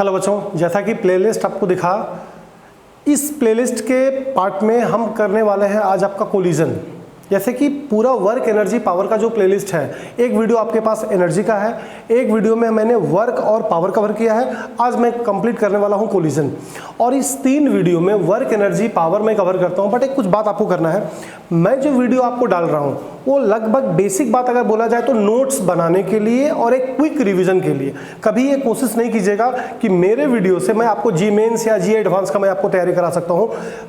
Hello बच्चों, जैसा कि प्लेलिस्ट आपको दिखा, इस प्लेलिस्ट के पार्ट में हम करने वाले हैं आज आपका कोलिजन। जैसे कि पूरा वर्क एनर्जी पावर का जो प्लेलिस्ट है, एक वीडियो आपके पास एनर्जी का है, एक वीडियो में मैंने वर्क और पावर कवर किया है। आज मैं कंप्लीट करने वाला हूं कोलिजन, और इस 3 वीडियो में वर्क एनर्जी पावर में कवर करता हूं। बट एक कुछ बात आपको करना है, मैं जो वीडियो आपको डाल रहा हूं वो लगभग बेसिक बात अगर बोला जाए तो नोट्स बनाने के लिए और एक क्विक रिवीजन के लिए। कभी ये कोशिश नहीं कीजिएगा कि मेरे वीडियो से मैं आपको जी मेंस या जी एडवांस का मैं आपको तैयारी करा सकता हूं।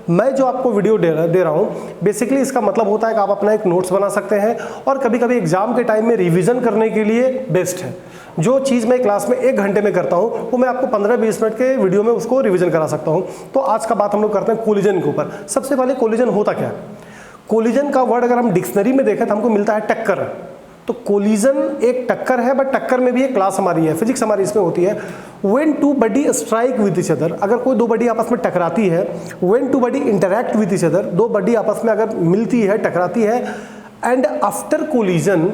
मैं जो आपको वीडियो दे रहा हूं, बेसिकली इसका मतलब होता है कि आप अपना एक नोट्स बना सकते हैं और कभी कभी एग्जाम के टाइम में रिवीजन करने के लिए बेस्ट है। जो चीज़ मैं क्लास में 1 घंटे में करता हूं वो मैं आपको 15-20 मिनट के वीडियो में उसको रिवीजन करा सकता हूं। तो आज का बात हम लोग करते हैं कोलिजन के ऊपर। सबसे पहले कोलिजन होता क्या है? कोलिजन का वर्ड अगर हम डिक्शनरी में देखें तो हमको मिलता है टक्कर। तो कोलिजन एक टक्कर है, बट टक्कर में भी एक क्लास हमारी है, फिजिक्स हमारी इसमें होती है। When two body strike with each other, अगर कोई 2 बॉडी आपस में टकराती है, when two body interact with each other, 2 body आपस में अगर मिलती है, टकराती है, and after collision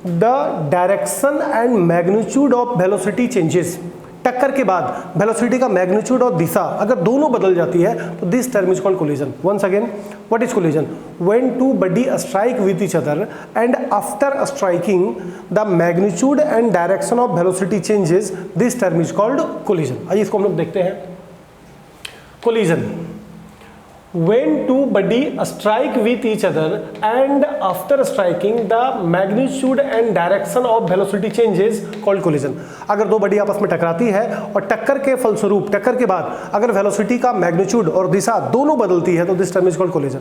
the direction and magnitude of velocity changes. टक्कर के बाद वेलोसिटी का मैग्नीट्यूड और दिशा अगर दोनों बदल जाती है तो this term is called collision. Once again, what is collision? When two body strike with each other and after striking the magnitude and direction of velocity changes, this term is called collision. आइए इसको हम लोग देखते हैं। Collision, when two body strike with each other and after striking the magnitude and direction of velocity changes called collision। अगर 2 body आपस में टकराती है और टक्कर के फलस्वरूप, टक्कर के बाद अगर वेलोसिटी का मैग्नीट्यूड और दिशा दोनों बदलती है तो this term is called collision.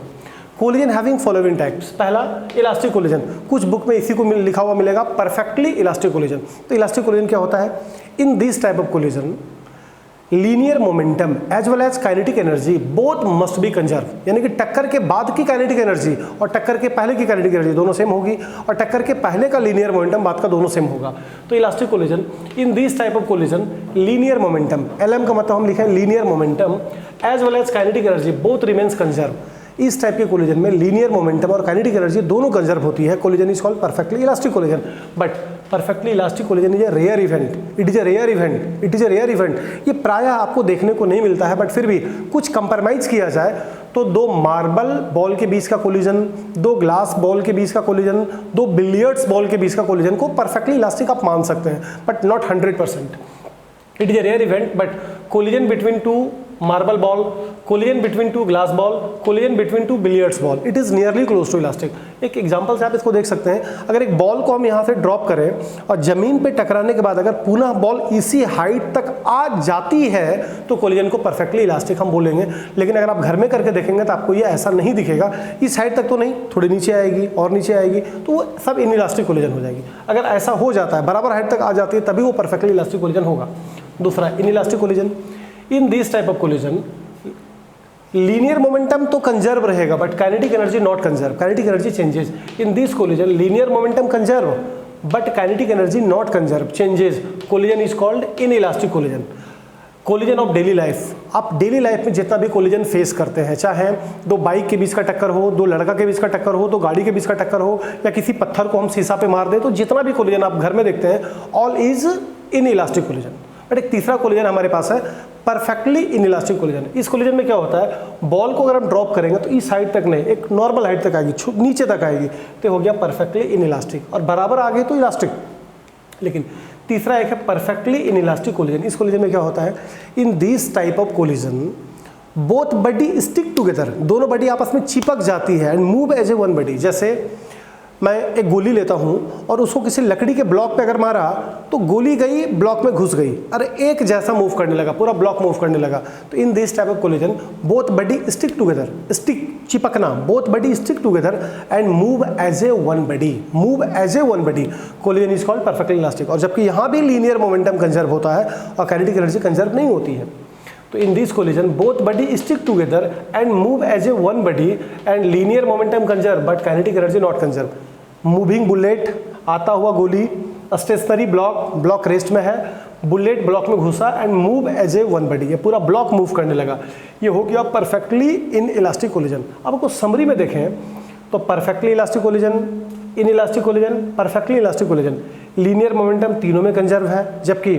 Collision having following types. पहला, इलास्टिक कोलिजन। कुछ बुक में इसी को लिखा हुआ मिलेगा, परफेक्टली इलास्टिक कोलिजन। तो इलास्टिक कोलिजन क्या होता है? In this type of collision linear momentum as well as kinetic energy both must be conserve. यानी कि टक्कर के बाद की काइनेटिक एनर्जी और टक्कर के पहले की काइनेटिक एनर्जी दोनों सेम होगी, और टक्कर के पहले का लीनियर मोमेंटम बाद का दोनों सेम होगा। तो elastic collision, in this type of collision linear momentum, LM का मतलब हम लिखें linear momentum, as well as kinetic energy both remains conserve. इस टाइप के कोलिजन में लीनियर मोमेंटम और काइनेटिक एनर्जी दोनों कंजर्व होती है। Collision is called perfectly elastic collision. But perfectly elastic collision is a rare event. It is a rare event. It is a rare event. ये प्रायः आपको देखने को नहीं मिलता है, बट फिर भी कुछ कंप्रोमाइज किया जाए तो 2 मार्बल बॉल के बीच का कोलिजन, 2 ग्लास बॉल के बीच का कोलिजन, 2 बिलियर्ड्स बॉल के बीच का कोलिजन को परफेक्टली इलास्टिक आप मान सकते हैं, but not 100%। It is a rare event, but collision between 2 marble ball, collision between 2 glass ball, collision between 2 billiards ball, it is nearly close to elastic. एक example से आप इसको देख सकते हैं। अगर एक बॉल को हम यहाँ से ड्रॉप करें और जमीन पे टकराने के बाद अगर पुनः बॉल इसी हाइट तक आ जाती है तो कोलिजन को परफेक्टली इलास्टिक हम बोलेंगे। लेकिन अगर आप घर में करके देखेंगे तो आपको ये ऐसा नहीं दिखेगा। इस हाइट तक तो नहीं, थोड़ी नीचे आएगी और नीचे आएगी, तो वो सब इन इलास्टिक कोलिजन हो जाएगी। अगर ऐसा हो जाता है, बराबर हाइट तक आ जाती है, तभी वो परफेक्टली इलास्टिक कोलिजन होगा। दूसरा, in elastic collision, in this type of collision linear momentum तो कंजर्व रहेगा, but kinetic energy not conserve. Kinetic energy changes. In this collision linear momentum conserve but kinetic energy not conserve, changes. Collision is called in elastic collision. Collision of daily life. आप daily life में जितना भी collision face करते हैं, चाहे 2 bike के बीच का टक्कर हो, 2 लड़का के बीच का टक्कर हो, 2 गाड़ी के बीच का टक्कर हो, या किसी पत्थर को हम शीशा पे मार दें, तो जितना भी कोलिजन आप घर में देखते हैं, all is in elastic collision. But एक तीसरा कोलिजन हमारे पास है, परफेक्टली इन इलास्टिक कोलिजन। इस कोलिजन में क्या होता है? बॉल को अगर हम ड्रॉप करेंगे तो इस हाइट तक नहीं, एक नॉर्मल हाइट तक आएगी, नीचे तक आएगी, तो हो गया परफेक्टली इन इलास्टिक, और बराबर आगे तो इलास्टिक। लेकिन तीसरा एक है परफेक्टली इन इलास्टिक कोलिजन। इस कोलिजन में क्या होता है? In this type of collision both body stick together, दोनों बॉडी आपस में चिपक जाती है, and move as a one body. जैसे मैं एक गोली लेता हूं और उसको किसी लकड़ी के ब्लॉक पे अगर मारा तो गोली गई, ब्लॉक में घुस गई, अरे एक जैसा मूव करने लगा, पूरा ब्लॉक मूव करने लगा। तो in this type of collision both body stick together, stick चिपकना, both body stick together and move as a one body, move as a one body. Collision is called perfectly elastic. और जबकि यहाँ भी linear momentum conserve होता है और kinetic energy conserve नहीं होती है। तो in this collision both body stick together and move as a one body and linear momentum conserve but kinetic energy not conserve. Moving bullet, आता हुआ गोली, स्टेशनरी ब्लॉक, ब्लॉक रेस्ट में है, bullet block में घुसा and move as a one body, ये पूरा block move करने लगा। ये हो गया परफेक्टली इन इलास्टिक कोलिजन। अब आपको समरी में देखें तो perfectly elastic collision, in elastic collision, perfectly elastic collision, linear momentum तीनों में कंजर्व है, जबकि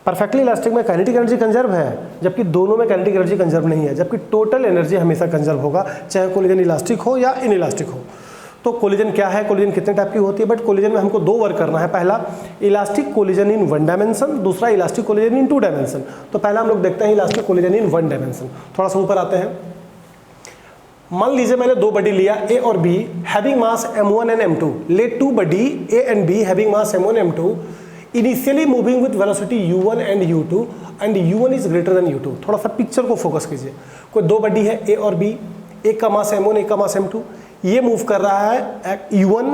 परफेक्टली इलास्टिक में काइनेटिक एनर्जी कंजर्व है, जबकि दोनों में काइनेटिक एनर्जी कंजर्व नहीं है, जबकि टोटल एनर्जी हमेशा कंजर्व होगा, चाहे कोलिजन इलास्टिक हो या इन इलास्टिक हो। तो कोलिजन क्या है, कोलिजन कितने टाइप की होती है? बट कोलिजन में हमको दो वर्क करना है। पहला इलास्टिक कोलिजन इन 1 डायमेंशन, दूसरा इलास्टिक कोलिजन इन 2 डायमेंशन। तो पहला हम लोग देखते हैं इलास्टिक कोलिजन इन 1 डायमेंशन। थोड़ा सा ऊपर आते हैं। मान लीजिए मैंने दो बॉडी लिया A और B having mass m1 and m2। Let two body A and B having mass m1 m2 initially moving with velocity u1 and u2 and u1 is greater than u2। थोड़ा सा picture को focus कीजिए। कोई दो body है A और B, एक का मास m1 एक का मास m2। ये मूव कर रहा है u1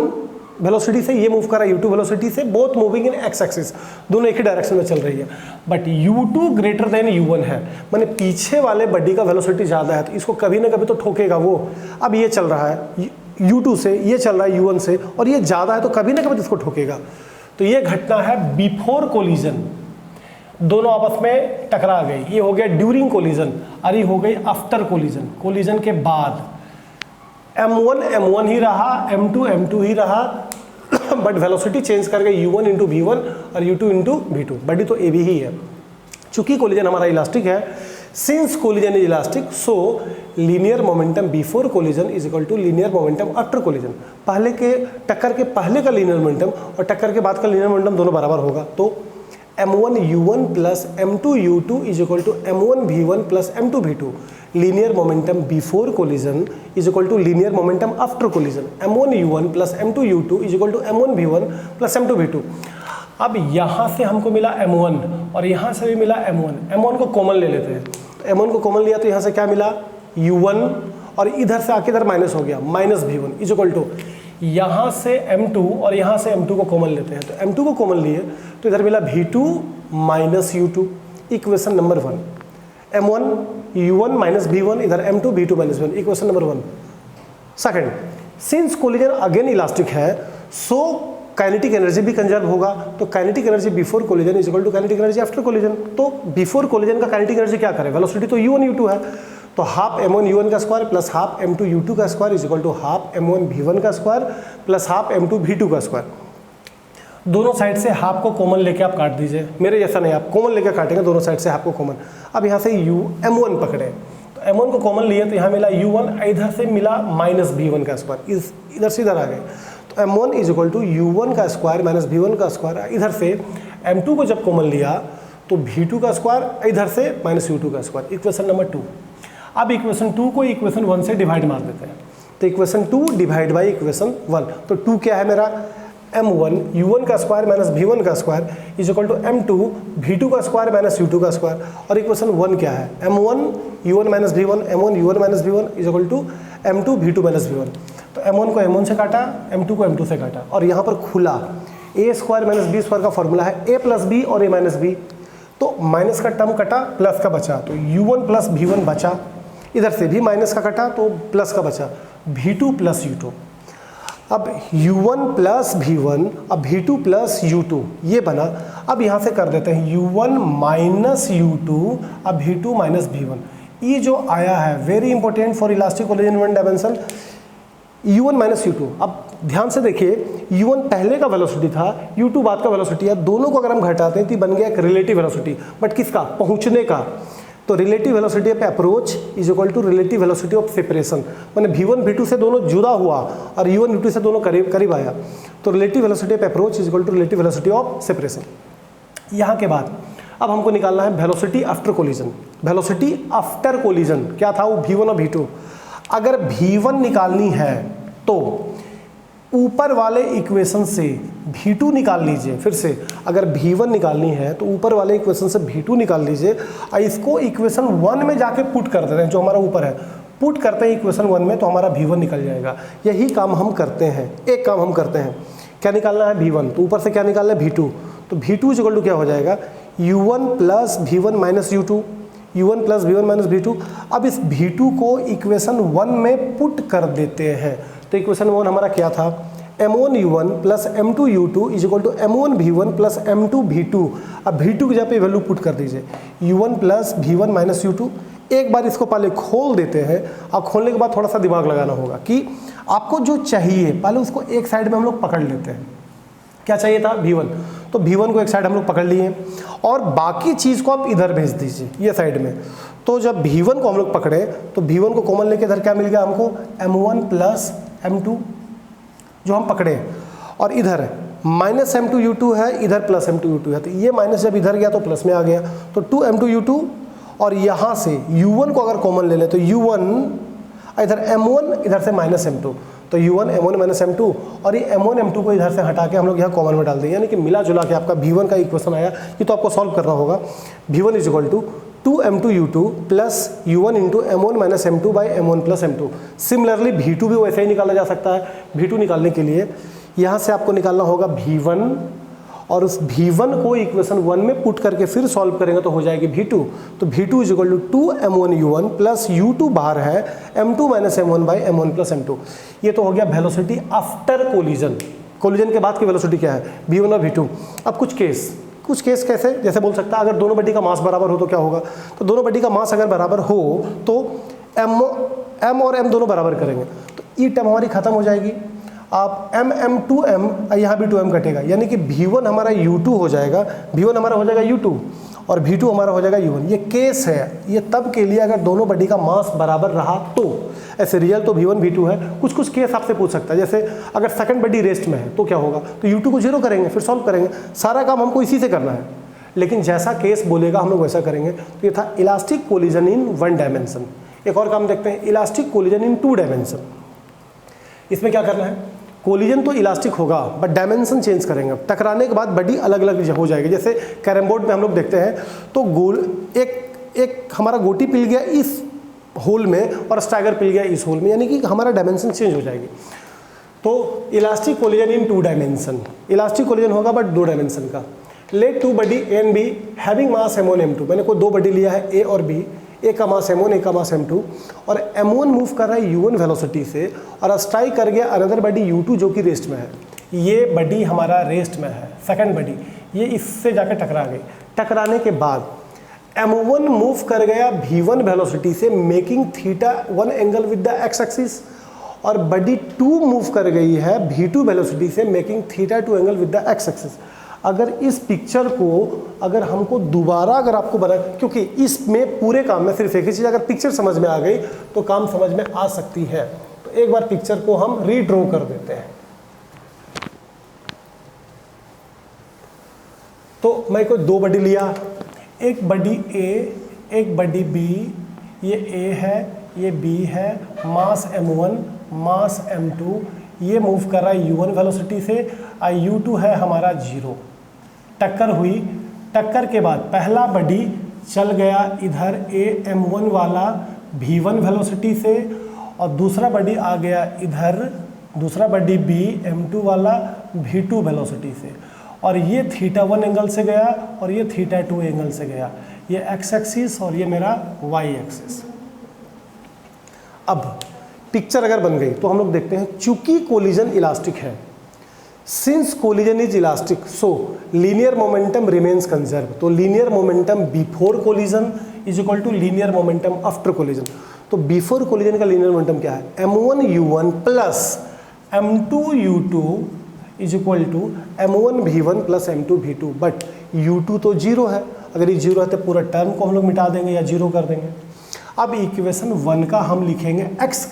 वेलोसिटी से, ये मूव कर रहा है u2 वेलोसिटी से, both moving in x axis, दोनों एक ही डायरेक्शन में चल रही है। But u2 greater than u1 है, माने पीछे वाले बॉडी का वेलोसिटी ज़्यादा है, तो इसको कभी ना कभी तो ठोकेगा वो। अब ये चल रहा है u2 से, ये चल रहा है u1 से, और ये ज़्यादा है तो कभी ना कभी तो इसको ठोकेगा। तो ये घटना है बिफोर कोलिजन, दोनों आपस में टकरा गई। ये हो गया ड्यूरिंग कोलिजन, और ये हो गई आफ्टर कोलिजन, कोलिजन के बाद। m1 m1 ही रहा, m2 m2 ही रहा, बट वेलोसिटी चेंज कर गई u1 इंटू v1 और u2 इंटू v2। बॉडी तो a भी ही है। चूंकि कोलिजन हमारा इलास्टिक है, since collision is elastic, so linear momentum before collision is equal to linear momentum after collision. पहले के टक्कर के पहले का लीनियर मोमेंटम और टक्कर के बाद का लीनियर मोमेंटम दोनों बराबर होगा। तो m1 u1 plus m2 u2 is equal to m1 v1 plus m2 v2। Linear momentum before collision is equal to linear momentum after collision. m1 u1 plus m2 u2 is equal to m1 v1 plus m2 v2। अब यहाँ से हमको मिला m1 और यहाँ से भी मिला m1 को कॉमन ले लेते हैं। तो m1 को कॉमन लिया तो यहाँ से क्या मिला u1, और इधर से आके इधर माइनस हो गया, minus v1 is equal to यहाँ से m2 और यहाँ से m2 को कॉमन लेते हैं। तो m2 को कॉमन लिए तो इधर मिला v2 minus u2, equation number 1। m1 u1 minus v1, इधर m2 v2 minus v1, equation number 1। Second, since collision again elastic है, सो काइनेटिक एनर्जी भी कंजर्व होगा। तो kinetic energy before collision is equal to kinetic energy after collision. तो before collision का kinetic energy क्या करे, velocity तो u1 u2 है, तो हाफ m1 u1 का square plus half m2 u2 का square is equal to half m1 v1 का square plus half m2 v2 का स्क्वायर। दोनों साइड से हाफ को कॉमन लेके आप काट दीजिए, मेरे जैसा नहीं, आप कॉमन लेके काटेंगे दोनों साइड से हाफ को कॉमन। अब यहाँ से m1 पकड़े, तो m1 को कॉमन लिए तो यहाँ मिला u1, इधर से मिला माइनस v1 का स्क्वायर, इधर से इधर आ गए। तो m1 is equal to u1 का स्क्वायर माइनस v1 का स्क्वायर। इधर से m2 को जब कॉमन लिया तो v2 का स्क्वायर, इधर से माइनस u2 का स्क्वायर, इक्वेशन नंबर 2। अब इक्वेशन 2 को इक्वेशन 1 से डिवाइड मार देते हैं। तो इक्वेशन 2 डिवाइड बाई इक्वेशन 1। तो 2 क्या है मेरा, m1 u1 का स्क्वायर माइनस v1 का square is equal to m2 v2 का स्क्वायर माइनस u2 का स्क्वायर। और इक्वेशन 1 क्या है, m1 u1 minus v1, m1 u1 minus v1 is equal to m2 v2 minus v1। तो m1 को m1 से काटा, m2 को m2 से काटा, और यहाँ पर खुला a square minus b square का फॉर्मूला है a प्लस b और a माइनस b। तो माइनस का टर्म कटा, प्लस का बचा, तो u1 प्लस v1 बचा, इधर से भी माइनस का कटा तो प्लस का बचा, v2 प्लस u2। अब u1 प्लस v1, अब v2 प्लस u2 ये बना। अब यहाँ से कर देते हैं u1 माइनस u2, अब v2 माइनस v1। ये जो आया है very important for elastic collision in 1 dimension, u1 minus u2। अब ध्यान से देखिए, u1 पहले का वेलोसिटी था, u2 बाद का वेलोसिटी है, दोनों को अगर हम घटाते हैं तो बन गया एक रिलेटिव वेलोसिटी, बट किसका, पहुँचने का। तो relative velocity of approach is equal to relative velocity of separation, माने v1 v2 से दोनों जुदा हुआ और u1 u2 से दोनों करीब करीब आया। तो relative velocity of approach is equal to relative velocity of separation. यहाँ के बाद अब हमको निकालना है velocity after collision. Velocity after collision क्या था, वो v1 और v2। अगर v1 निकालनी है तो ऊपर वाले इक्वेशन से v2 निकाल लीजिए। फिर से अगर v1 निकालनी है तो ऊपर वाले इक्वेशन से v2 निकाल लीजिए और इसको इक्वेशन 1 में जाके पुट कर देते हैं, जो हमारा ऊपर है पुट करते हैं इक्वेशन 1 में, तो हमारा v1 निकल जाएगा। यही काम हम करते हैं। एक काम हम करते हैं, क्या निकालना है, v1, तो ऊपर से क्या निकालना है, v2। तो v2 इक्वल टू क्या हो जाएगा, u1 plus v1 minus u2, u1 plus v1 minus v2। अब इस v2 को इक्वेशन 1 में पुट कर देते हैं। तो इक्वेशन 1 हमारा क्या था, m1 u1 plus m2 u2 is equal to m1 v1 plus m2 v2। अब v2 की जगह पे वैल्यू पुट कर दीजिए, u1 plus v1 minus u2। एक बार इसको पहले खोल देते हैं, अब खोलने के बाद थोड़ा सा दिमाग लगाना होगा कि आपको जो चाहिए पहले उसको एक साइड में हम लोग पकड़ लेते हैं। क्या चाहिए था, v1, तो V1 को एक साइड हम लोग पकड़ लिए और बाकी चीज़ को आप इधर भेज दीजिए ये साइड में। तो जब V1 को हम लोग पकड़े तो V1 को कॉमन लेके इधर क्या मिल गया हमको, M1 प्लस M2 जो हम पकड़े, और इधर माइनस M2U2 है, इधर प्लस M2U2 है, तो ये माइनस जब इधर गया तो प्लस में आ गया, तो 2M2U2, और यहाँ से U1 को अगर कॉमन ले लें तो U1 इधर M1 इधर से माइनस M2, तो U1 M1 माइनस M2, और ये M1 M2 को इधर से हटा के हम लोग यहाँ कॉमन में डाल दें, यानी कि मिला जुला के आपका V1 का इक्वेशन आया। ये तो आपको सॉल्व करना होगा। V1 is equal to 2M2U2 plus U1 into M1 minus M2 by M1 plus M2। Similarly V2 भी वैसे ही निकाला जा सकता है। V2 निकालने के लिए यहाँ से आपको निकालना होगा V1, और उस V1 को इक्वेशन 1 में पुट करके फिर सॉल्व करेंगे तो हो जाएगी V2। तो V2 is equal to 2M1U1 plus U2 बाहर है M2 minus M1 by M1 plus M2। ये तो हो गया वेलोसिटी आफ्टर कोलिजन। कोलिजन के बाद की वेलोसिटी क्या है, V1 और V2। अब कुछ केस कैसे, जैसे बोल सकता है अगर दोनों बॉडी का मास बराबर हो तो क्या होगा, तो दोनों बॉडी का मास अगर बराबर हो तो M और M दोनों बराबर करेंगे, तो ई टर्म हमारी खत्म हो जाएगी। आप M 2M, यहाँ भी 2M कटेगा, यानी कि V1 हमारा U2 हो जाएगा, V1 हमारा हो जाएगा U2 और V2 हमारा हो जाएगा U1। ये केस है, ये तब के लिए अगर दोनों बॉडी का मास बराबर रहा तो। ऐसे रियल तो V1 V2 है। कुछ केस आपसे पूछ सकता है, जैसे अगर सेकंड बॉडी रेस्ट में है तो क्या होगा, तो U2 को 0 करेंगे, फिर सॉल्व करेंगे। सारा काम हमको इसी से करना है, लेकिन जैसा केस बोलेगा हम लोग वैसा करेंगे। तो ये था इलास्टिक कोलिजन इन 1 डायमेंशन। एक और काम देखते हैं, इलास्टिक कोलिजन इन 2 डायमेंशन। इसमें क्या करना है, कोलिजन तो इलास्टिक होगा बट डायमेंशन चेंज करेंगे। टकराने के बाद बॉडी अलग अलग हो जाएगी। जैसे कैरम बोर्ड में हम लोग देखते हैं तो गोल एक हमारा गोटी पिल गया इस होल में और स्टैगर पिल गया इस होल में, यानी कि हमारा डायमेंशन चेंज हो जाएगी। तो elastic collision in 2 dimension, elastic collision होगा बट 2 डायमेंशन का। Let 2 body A and B having mass M1 M2। मैंने कोई 2 बॉडी लिया है A और B, ए का मास M1 ए का मास M2, और M1 मूव कर रहा है U1 वेलोसिटी से और स्ट्राइक कर गया अनदर बॉडी U2 जो कि रेस्ट में है। ये बॉडी हमारा रेस्ट में है, सेकंड बॉडी, ये इससे जाकर टकरा गई। टकराने के बाद M1 मूव कर गया V1 वेलोसिटी से making θ1 angle with the x axis, और बॉडी 2 मूव कर गई है V2 वेलोसिटी से making θ2 angle with the x axis. अगर इस पिक्चर को अगर हमको दोबारा अगर आपको बना, क्योंकि इसमें पूरे काम में सिर्फ एक ही चीज़, अगर पिक्चर समझ में आ गई तो काम समझ में आ सकती है। तो एक बार पिक्चर को हम रीड्रॉ कर देते हैं। तो मैं कोई 2 बॉडी लिया, एक बॉडी A एक बॉडी B, ये A है ये B है, मास M1 मास M2, ये मूव कर रहा है U1 वेलोसिटी से, U2 है हमारा 0। टक्कर हुई, टक्कर के बाद पहला बॉडी चल गया इधर A M1 वाला V1 वेलोसिटी से, और दूसरा बॉडी आ गया इधर, दूसरा बॉडी B M2 वाला V2 वेलोसिटी से, और ये θ1 एंगल से गया और ये θ2 एंगल से गया। ये x एक्सिस और ये मेरा y एक्सिस। अब पिक्चर अगर बन गई तो हम लोग देखते हैं, चूंकि कोलिजन इलास्टिक है, since collision is elastic so linear momentum remains conserve. तो linear momentum before collision is equal to linear momentum after collision. तो बिफोर कोलिजन का लीनियर मोमेंटम क्या है, M1U1 plus M2U2 is equal to M1V1 plus M2V2, but U2 तो 0 है। अगर ये 0 है तो पूरा टर्म को हम लोग मिटा देंगे या 0 कर देंगे। अब इक्वेशन 1 का हम लिखेंगे x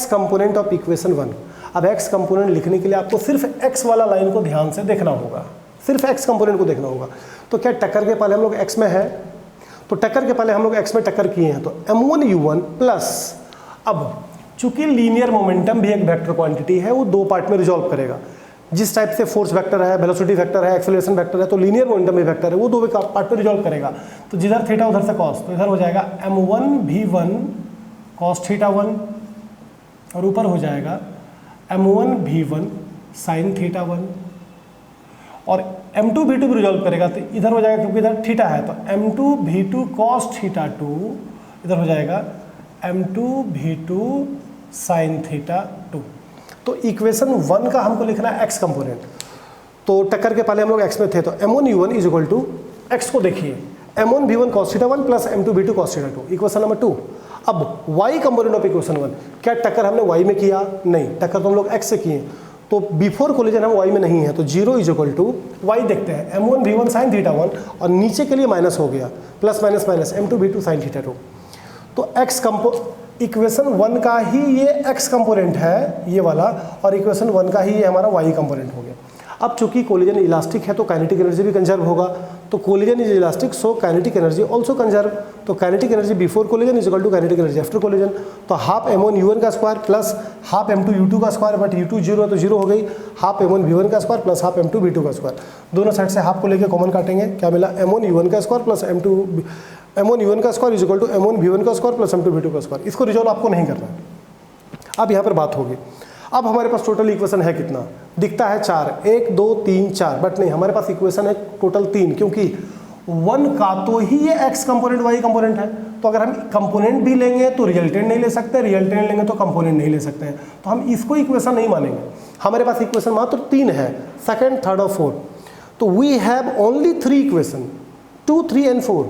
कंपोनेंट ऑफ इक्वेशन 1। अब x कंपोनेंट लिखने के लिए आपको सिर्फ x वाला लाइन को ध्यान से देखना होगा, सिर्फ x कंपोनेंट को देखना होगा। तो क्या टक्कर के पहले हम लोग x में है, तो टक्कर के पहले हम लोग x में टक्कर किए हैं, तो M1U1 प्लस, अब चूंकि लीनियर मोमेंटम भी एक वेक्टर क्वांटिटी है, वो 2 पार्ट में रिजॉल्व करेगा। जिस टाइप से फोर्स वेक्टर है, वेलोसिटी वेक्टर है, एक्सेलरेशन वेक्टर है, तो लीनियर मोमेंटम भी वेक्टर है, वो 2 पार्ट में रिजॉल्व करेगा। तो जिधर थीटा उधर से कॉस, तो इधर हो जाएगा M1V1 कॉस θ1, और ऊपर हो जाएगा M1V1 साइन θ1, और M2V2 भी रिजॉल्व करेगा तो इधर हो जाएगा, क्योंकि इधर थीटा है, तो M2V2 कॉस θ2, इधर हो जाएगा M2V2 साइन θ2। तो इक्वेशन 1 का हमको लिखना है x कंपोनेंट। तो टक्कर के पहले हम लोग x में थे, तो M1U1 is equal to x को देखिए, M1V1 cos θ1 plus M2V2 cos θ2, equation number 2। अब y कंपोनेंट ऑफ इक्वेशन 1, क्या टक्कर हमने y में किया? नहीं, टक्कर तो हम लोग x से किए। तो बिफोर कोलिजन हम y में नहीं है, तो 0 इज इक्वल टू y देखते हैं m1 v1 साइन थीटा 1 और नीचे के लिए माइनस हो गया plus minus minus m2 v2 sine theta 2। तो x इक्वेशन 1 का ही ये x कंपोनेंट है ये वाला, और इक्वेशन 1 का ही ये हमारा y कंपोनेंट हो गया। अब चूंकि कोलिजन इलास्टिक है तो काइनेटिक एनर्जी भी कंजर्व होगा, तो collision is elastic so kinetic energy also conserve. तो kinetic energy before collision is equal to kinetic energy after collision. तो हाफ m1 u1 का square plus half m2 u2 का square, but u2 0 है तो 0 हो गई, हाफ m1 v1 का square plus half m2 v2 का स्क्वायर। दोनों साइड से हाफ को लेकर कॉमन काटेंगे, क्या मिला m1 u1 का स्क्वायर प्लस m1 u1 का square is equal to m1 v1 का स्क्वायर प्लस m2 v2 का स्क्वायर। इसको रिजॉल्व आपको नहीं करना है। अब यहाँ पर बात होगी, अब हमारे पास टोटल इक्वेशन है कितना, दिखता है 4, 1 2 3 4, बट नहीं, हमारे पास इक्वेशन है टोटल 3, क्योंकि 1 का तो ही ये x कंपोनेंट y कंपोनेंट है। तो अगर हम कंपोनेंट भी लेंगे तो रिजल्टेंट नहीं ले सकते, रिजल्टेंट लेंगे तो कंपोनेंट नहीं ले सकते हैं, तो हम इसको इक्वेशन नहीं मानेंगे। हमारे पास इक्वेशन मात्र 3 है, सेकंड, थर्ड और फोर्थ। तो we have only 3 equation, 2 3 and 4।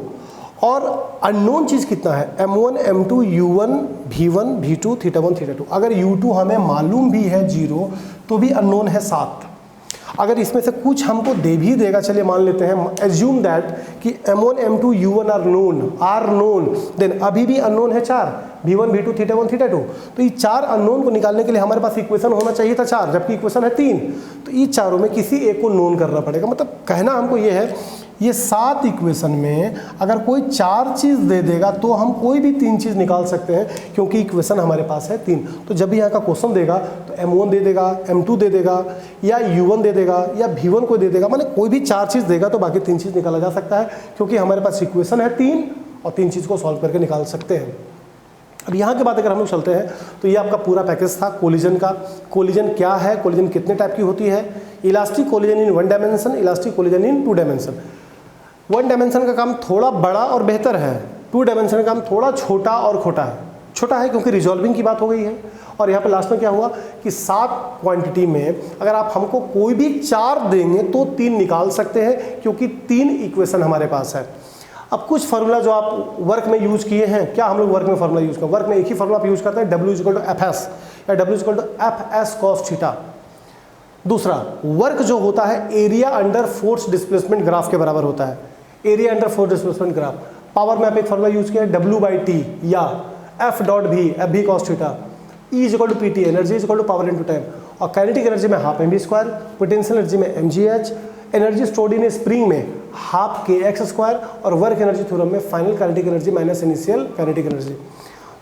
और अननोन चीज़ कितना है, m1 m2 u1 v1 v2 theta 1 theta 2। अगर u2 हमें मालूम भी है 0 तो भी अननोन है 7। अगर इसमें से कुछ हमको दे भी देगा, चलिए मान लेते हैं, एज्यूम दैट कि m1 m2 u1 are known, then अभी भी अननोन है 4, v1 v2 थीटा 1 थीटा 2। तो ये 4 अननोन को निकालने के लिए हमारे पास इक्वेशन होना चाहिए था 4, जबकि इक्वेशन है 3। तो ये चारों में किसी एक को नोन करना पड़ेगा। मतलब कहना हमको ये है, ये 7 इक्वेशन में अगर कोई 4 चीज़ दे देगा तो हम कोई भी 3 चीज़ निकाल सकते हैं, क्योंकि इक्वेशन हमारे पास है 3। तो जब भी यहाँ का क्वेश्चन देगा तो m1 दे देगा, m2 दे देगा, या u1 दे देगा, या v1 को दे देगा, माने कोई भी 4 चीज़ देगा तो बाकी 3 चीज़ निकाला जा सकता है, क्योंकि हमारे पास इक्वेशन है 3 और 3 चीज़ को सॉल्व करके निकाल सकते हैं। अब यहाँ के बाद अगर हम लोग चलते हैं तो ये आपका पूरा पैकेज था कोलिजन का। कोलिजन क्या है, कोलिजन कितने टाइप की होती है, elastic collision in 1 dimension, elastic collision in 2 dimension. 1 dimension का काम थोड़ा बड़ा और बेहतर है, 2 डायमेंशन का काम थोड़ा छोटा और खोटा है। छोटा है क्योंकि रिजॉल्विंग की बात हो गई है, और यहाँ पे लास्ट में क्या हुआ कि 7 क्वांटिटी में अगर आप हमको कोई भी 4 देंगे तो 3 निकाल सकते हैं, क्योंकि 3 इक्वेशन हमारे पास है। अब कुछ फार्मूला जो आप वर्क में यूज किए हैं, क्या हम लोग वर्क में फार्मूला यूज करते हैं, वर्क में एक ही फार्मूला आप यूज करते हैं, W = FS या W = FS cos थीटा। दूसरा, वर्क जो होता है area under force displacement graph के बराबर होता है, area under force displacement graph. Power में आप एक फार्मूला यूज किया है W/T या F.V cos theta, E = PT, energy = power into time. और काइनेटिक एनर्जी में हाफ mv², पोटेंशियल एनर्जी में mgh, energy stored in spring में हाफ kx², और वर्क एनर्जी थ्योरम में final kinetic energy minus initial kinetic energy.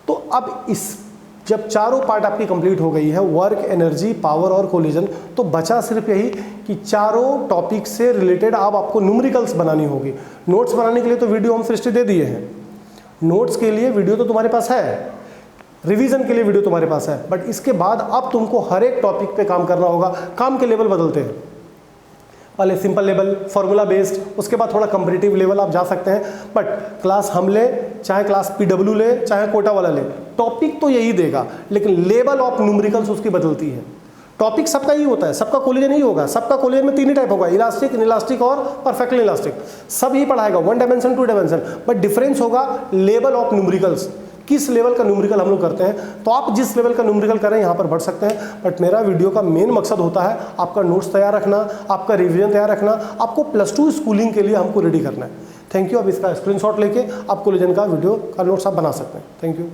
तो अब इस जब चारों पार्ट आपकी कंप्लीट हो गई है, वर्क, एनर्जी, पावर और कोलिजन, तो बचा सिर्फ यही कि चारों टॉपिक से रिलेटेड अब आपको न्यूमेरिकल्स बनानी होगी। नोट्स बनाने के लिए तो वीडियो हम सृष्टि दे दिए हैं, नोट्स के लिए वीडियो तो तुम्हारे पास है, रिवीजन के लिए वीडियो तुम्हारे पास है, बट इसके बाद अब तुमको हर एक टॉपिक पे काम करना होगा। काम के लेवल बदलते हैं, पहले सिंपल लेवल, फॉर्मूला बेस्ड, उसके बाद थोड़ा कम्पिटिटिव लेवल आप जा सकते हैं। बट क्लास हम ले, चाहे क्लास PW ले, चाहे कोटा वाला ले, टॉपिक तो यही देगा, लेकिन लेवल ऑफ न्यूमेरिकल्स उसकी बदलती है। टॉपिक सबका ही होता है, सबका कोलिजन ही होगा, सबका कोलिजन में 3 ही टाइप होगा, इलास्टिक, इनइलास्टिक और परफेक्टली इलास्टिक। सब ही पढ़ाएगा, 1 डायमेंशन 2 डायमेंशन, बट डिफरेंस होगा लेवल ऑफ न्यूमेरिकल्स, किस लेवल का न्यूमेरिकल हम लोग करते हैं। तो आप जिस लेवल का न्यूमेरिकल करें यहाँ पर बढ़ सकते हैं, बट मेरा वीडियो का मेन मकसद होता है आपका नोट्स तैयार रखना, आपका रिवीजन तैयार रखना, आपको +2 स्कूलिंग के लिए हमको रेडी करना है। Thank you. अब इसका स्क्रीनशॉट लेके आप कोलिजन का वीडियो का नोट्स आप बना सकते हैं। Thank you.